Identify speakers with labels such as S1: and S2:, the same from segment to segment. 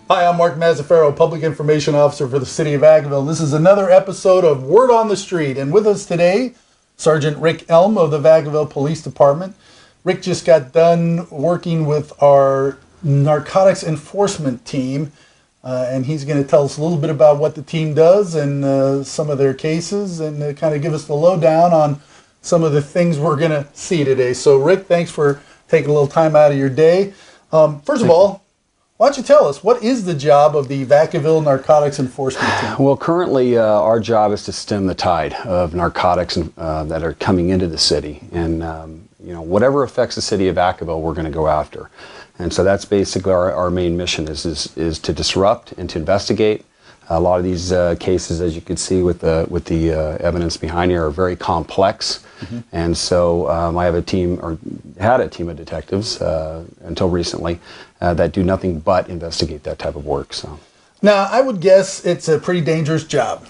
S1: Hi, I'm Mark Mazzaferro, Public Information Officer for the City of Vacaville. This is another episode of Word on the Street, and with us today, Sergeant Rick Elm of the Vacaville Police Department. Rick just got done working with our Narcotics Enforcement Team, and he's going to tell us a little bit about what the team does and some of their cases, and kind of give us the lowdown on some of the things we're going to see today. So, Rick, thanks for taking a little time out of your day. First of all, why don't you tell us, what is the job of the Vacaville Narcotics Enforcement Team?
S2: Well, currently our job is to stem the tide of narcotics that are coming into the city. And, whatever affects the city of Vacaville, we're going to go after. And so that's basically our main mission is to disrupt and to investigate. A lot of these cases, as you can see with the evidence behind here, are very complex. Mm-hmm. And so I have a team, or had a team of detectives until recently, that do nothing but investigate that type of work. So,
S1: now, I would guess it's a pretty dangerous job.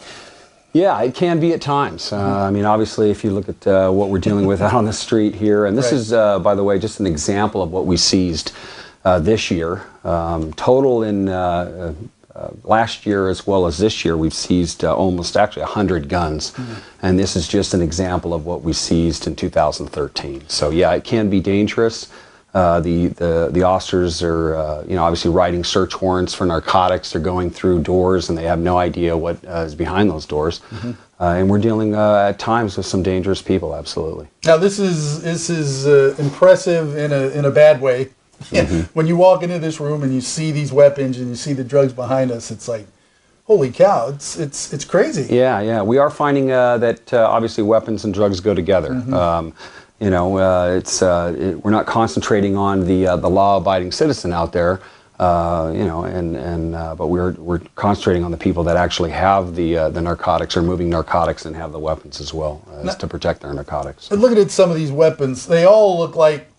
S2: Yeah, it can be at times. I mean, obviously, if you look at what we're dealing with out on the street here, and this is, by the way, just an example of what we seized this year. Total in last year as well as this year, we've seized almost actually 100 guns. Mm-hmm. And this is just an example of what we seized in 2013. So yeah, it can be dangerous. The officers are, obviously writing search warrants for narcotics. They're going through doors and they have no idea what is behind those doors. Mm-hmm. And we're dealing at times with some dangerous people, absolutely.
S1: Now this is impressive in a bad way. Mm-hmm. When you walk into this room and you see these weapons and you see the drugs behind us, it's like, holy cow, it's crazy.
S2: Yeah. We are finding that obviously weapons and drugs go together. Mm-hmm. We're not concentrating on the law-abiding citizen out there, but we're concentrating on the people that actually have the narcotics or moving narcotics and have the weapons as well to protect their narcotics.
S1: Looking at some of these weapons, they all look like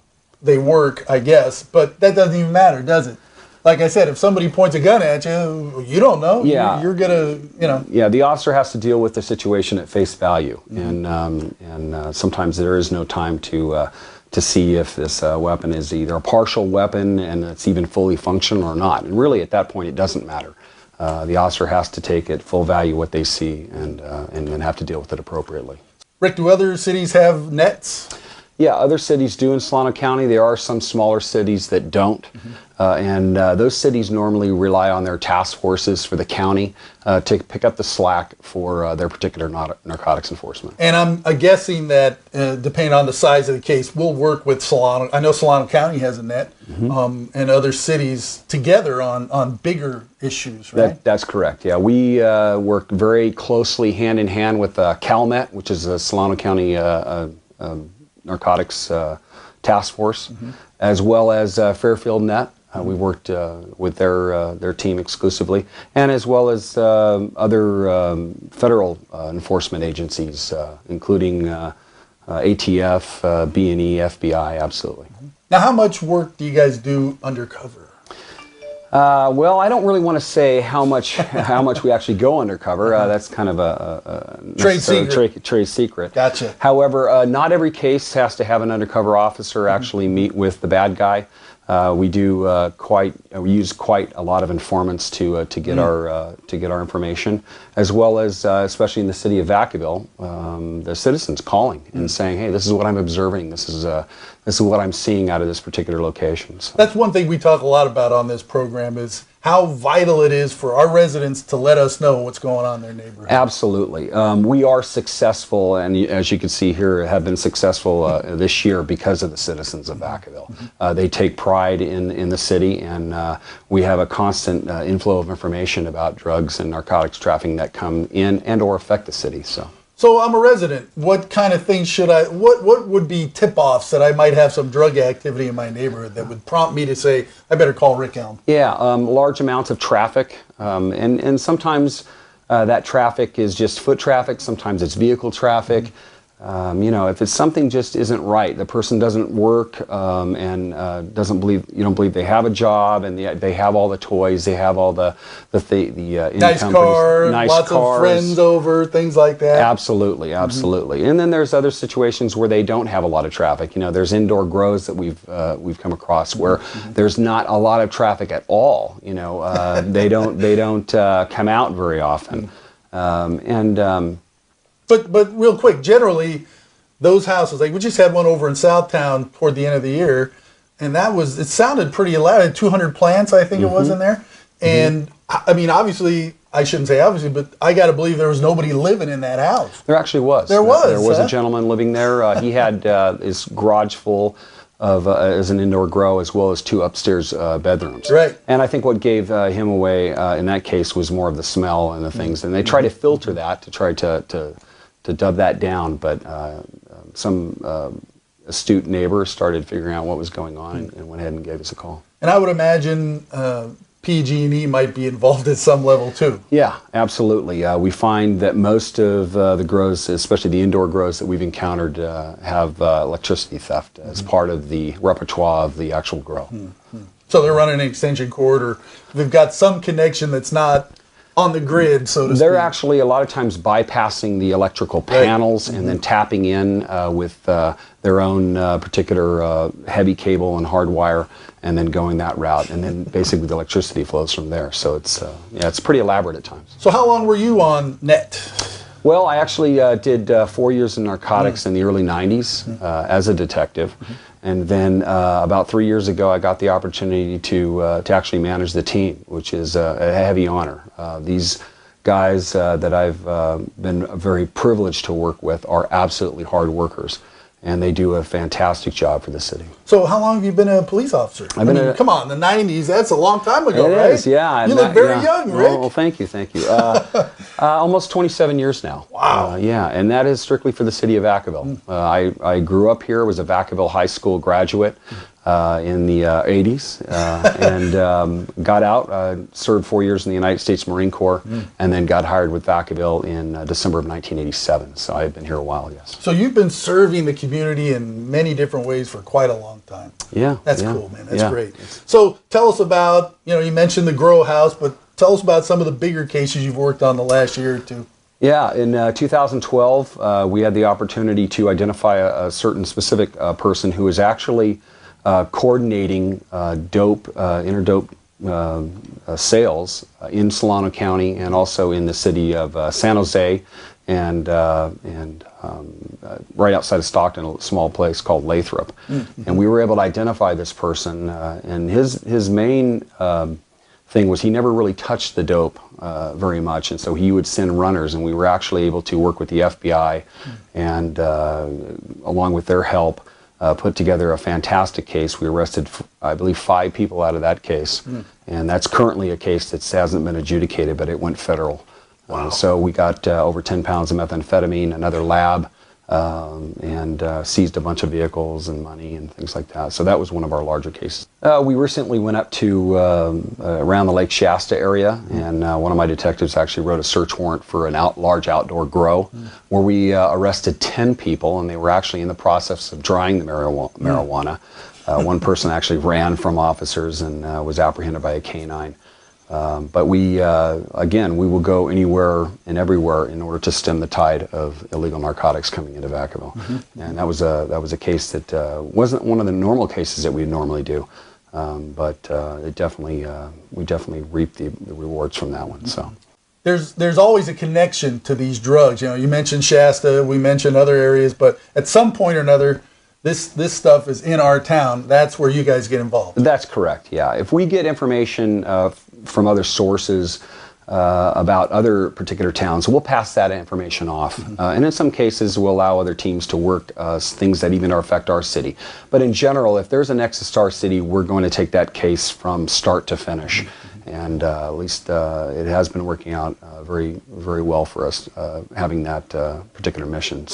S1: they work, I guess, but that doesn't even matter, does it? Like I said, if somebody points a gun at you, you don't know.
S2: Yeah.
S1: You're gonna,
S2: Yeah, the officer has to deal with the situation at face value, mm-hmm. and sometimes there is no time to see if this weapon is either a partial weapon and it's even fully functional or not. And really, at that point, it doesn't matter. The officer has to take at full value what they see and have to deal with it appropriately.
S1: Rick, do other cities have nets?
S2: Yeah, other cities do in Solano County. There are some smaller cities that don't. Mm-hmm. And those cities normally rely on their task forces for the county to pick up the slack for their particular narcotics enforcement. And
S1: I'm guessing that, depending on the size of the case, we'll work with Solano. I know Solano County has a net, mm-hmm. And other cities together on bigger issues, right?
S2: That's correct, yeah. We work very closely hand in hand with CalMet, which is a Solano County narcotics task force, mm-hmm. as well as Fairfield Net. We worked with their team exclusively, and as well as other federal enforcement agencies, including ATF, B&E, FBI, absolutely.
S1: Mm-hmm. Now, how much work do you guys do undercover?
S2: Well, I don't really want to say how much we actually go undercover. That's kind of a trade secret.
S1: Gotcha.
S2: However, not every case has to have an undercover officer actually meet with the bad guy. We do we use quite a lot of informants to get our information, as well as especially in the city of Vacaville, the citizens calling and saying, "Hey, this is what I'm observing. This is what I'm seeing out of this particular location." So.
S1: That's one thing we talk a lot about on this program is how vital it is for our residents to let us know what's going on in their neighborhood.
S2: Absolutely. We are successful, and as you can see here, have been successful this year because of the citizens of Vacaville. They take pride in the city, and we have a constant inflow of information about drugs and narcotics trafficking that come in and or affect the city.
S1: So I'm a resident. What kind of things what would be tip-offs that I might have some drug activity in my neighborhood that would prompt me to say, I better call Rick Elm?
S2: Yeah, large amounts of traffic, and sometimes that traffic is just foot traffic, sometimes it's vehicle traffic. You know, if it's something just isn't right, the person doesn't work and you don't believe they have a job, and they have all the toys, they have all the
S1: nice car,
S2: nice
S1: lots of friends over, things like that.
S2: Absolutely, absolutely. And then there's other situations where they don't have a lot of traffic. You know, there's indoor grows that we've come across where there's not a lot of traffic at all. You know, they don't come out very often,
S1: But real quick, generally, those houses, like we just had one over in Southtown toward the end of the year, and it sounded pretty loud. 200 plants, I think it was in there. And I mean, obviously, I shouldn't say obviously, but I got to believe there was nobody living in that house.
S2: There actually was.
S1: There was
S2: a gentleman living there. He had his garage full of as an indoor grow, as well as 2 upstairs bedrooms.
S1: Right.
S2: And I think what gave him away in that case was more of the smell and the things. And they try to filter that to try to dub that down, but some astute neighbor started figuring out what was going on and went ahead and gave us a call.
S1: And I would imagine PG&E might be involved at some level too.
S2: Yeah, absolutely. We find that most of the grows, especially the indoor grows that we've encountered, have electricity theft as part of the repertoire of the actual grow.
S1: So they're running an extension cord, or they've got some connection that's not on the grid, so to speak.
S2: They're actually a lot of times bypassing the electrical panels and then tapping in with their own particular heavy cable and hardwire, and then going that route, and then basically the electricity flows from there. So it's pretty elaborate at times.
S1: So how long were you on net?
S2: Well, I actually did 4 years in narcotics in the early 90s as a detective. And then about 3 years ago, I got the opportunity to actually manage the team, which is a heavy honor. These guys that I've been very privileged to work with are absolutely hard workers, and they do a fantastic job for the city.
S1: So how long have you been a police officer? Come on, the 90s, that's a long time ago, right?
S2: It is, yeah.
S1: You look very young, Rick.
S2: Well, thank you. Almost 27 years now.
S1: Wow.
S2: Yeah, and that is strictly for the city of Vacaville. I grew up here, was a Vacaville High School graduate in the 80s, and got out, served 4 years in the United States Marine Corps, and then got hired with Vacaville in December of 1987. So I've been here a while, yes.
S1: So you've been serving the community in many different ways for quite a long time.
S2: Yeah.
S1: That's cool, man. That's great. So tell us about, you mentioned the grow house, but tell us about some of the bigger cases you've worked on the last year or two.
S2: Yeah, in 2012, we had the opportunity to identify a certain specific person who was actually coordinating interdope sales in Solano County and also in the city of San Jose and right outside of Stockton, a small place called Lathrop. And we were able to identify this person, and his main thing was he never really touched the dope very much, and so he would send runners, and we were actually able to work with the FBI and along with their help put together a fantastic case. We arrested, I believe, 5 people out of that case, and that's currently a case that hasn't been adjudicated, but it went federal.
S1: Wow.
S2: So we got over 10 pounds of methamphetamine, another lab, and seized a bunch of vehicles and money and things like that. So that was one of our larger cases. We recently went up to around the Lake Shasta area, and one of my detectives actually wrote a search warrant for a large outdoor grow where we arrested 10 people, and they were actually in the process of drying the marijuana. One person actually ran from officers and was apprehended by a canine. But we, again, we will go anywhere and everywhere in order to stem the tide of illegal narcotics coming into Vacaville. And that was a case that wasn't one of the normal cases that we normally do, but we definitely reaped the rewards from that one. So
S1: there's always a connection to these drugs. You mentioned Shasta, we mentioned other areas, but at some point or another, this stuff is in our town. That's where you guys get involved.
S2: That's correct, yeah. If we get information from other sources about other particular towns, we'll pass that information off. And in some cases, we'll allow other teams to work things that even affect our city. But in general, if there's a nexus to our city, we're going to take that case from start to finish. And at least it has been working out very, very well for us, having that particular mission.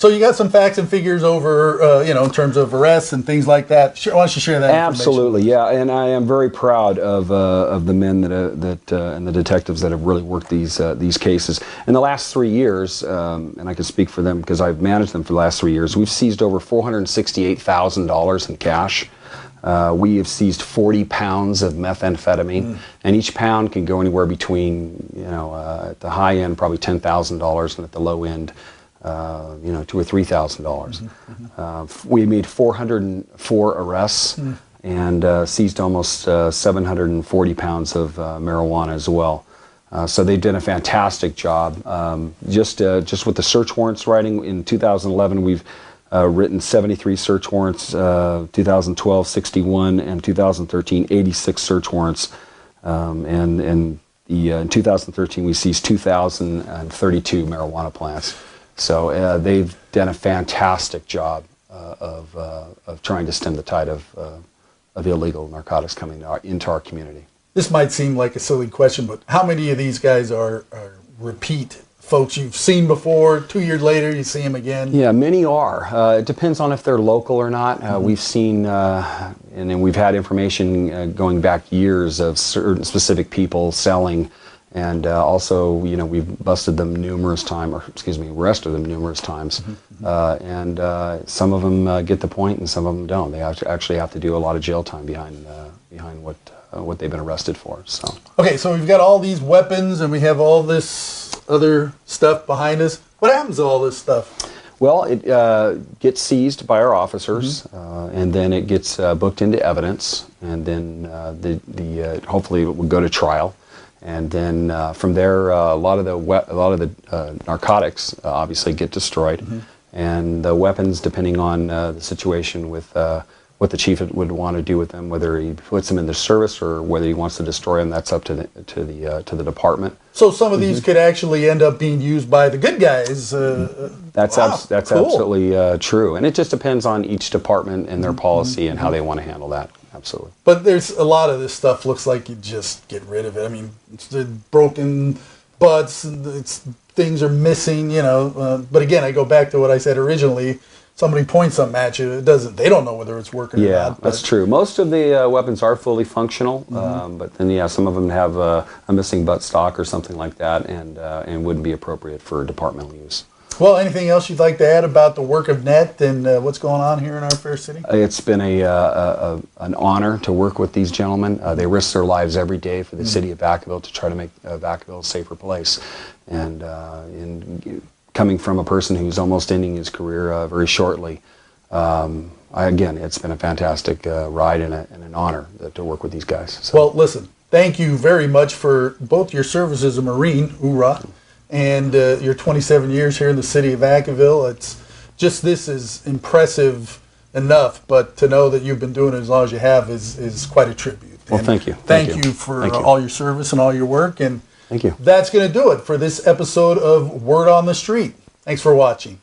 S1: So you got some facts and figures over, in terms of arrests and things like that. Why don't you share that information?
S2: Absolutely, yeah. And I am very proud of the men and the detectives that have really worked these cases. In the last 3 years, and I can speak for them because I've managed them for the last 3 years, we've seized over $468,000 in cash. We have seized 40 pounds of methamphetamine, and each pound can go anywhere between, at the high end, probably $10,000, and at the low end, $2,000 or $3,000. We made 404 arrests and seized almost 740 pounds of marijuana as well. So they did a fantastic job. Just with the search warrants writing in 2011, we've written 73 search warrants, 2012 61, and 2013 86 search warrants, and in 2013 we seized 2,032 marijuana plants. So they've done a fantastic job of trying to stem the tide of illegal narcotics coming into our community.
S1: This might seem like a silly question, but how many of these guys are repeat folks you've seen before? 2 years later, you see them again?
S2: Yeah, many are. It depends on if they're local or not. We've seen, and then we've had information going back years of certain specific people selling. And also, we've busted them numerous times, arrested them numerous times. And some of them get the point and some of them don't. They actually have to do a lot of jail time behind what they've been arrested for. So. Okay,
S1: so we've got all these weapons and we have all this other stuff behind us. What happens to all this stuff?
S2: Well, it gets seized by our officers, and then it gets booked into evidence, and then hopefully it will go to trial. And then from there, a lot of the narcotics obviously get destroyed, and the weapons, depending on the situation with what the chief would want to do with them, whether he puts them in the service or whether he wants to destroy them, that's up to the department.
S1: So some of these could actually end up being used by the good guys.
S2: That's
S1: cool.
S2: Absolutely true, and it just depends on each department and their policy and how they want to handle that. Absolutely.
S1: But there's a lot of this stuff looks like you just get rid of it. I mean, it's the broken butts, and things are missing, but again, I go back to what I said originally. Somebody points something at you, they don't know whether it's working or not.
S2: Yeah, that's true. Most of the weapons are fully functional, but then, some of them have a missing butt stock or something like that, and wouldn't be appropriate for departmental use.
S1: Well, anything else you'd like to add about the work of NET and what's going on here in our fair city?
S2: It's been an honor to work with these gentlemen. They risk their lives every day for the city of Vacaville to try to make Vacaville a safer place. And coming from a person who's almost ending his career very shortly, again, it's been a fantastic ride and an honor to work with these guys. So.
S1: Well, listen, thank you very much for both your service as a Marine, hoorah, and your 27 years here in the city of Vacaville. It's just, this is impressive enough, but to know that you've been doing it as long as you have is quite a tribute.
S2: Well, and thank you.
S1: Thank you for all your service and all your work. And
S2: thank you.
S1: That's going to do it for this episode of Word on the Street. Thanks for watching.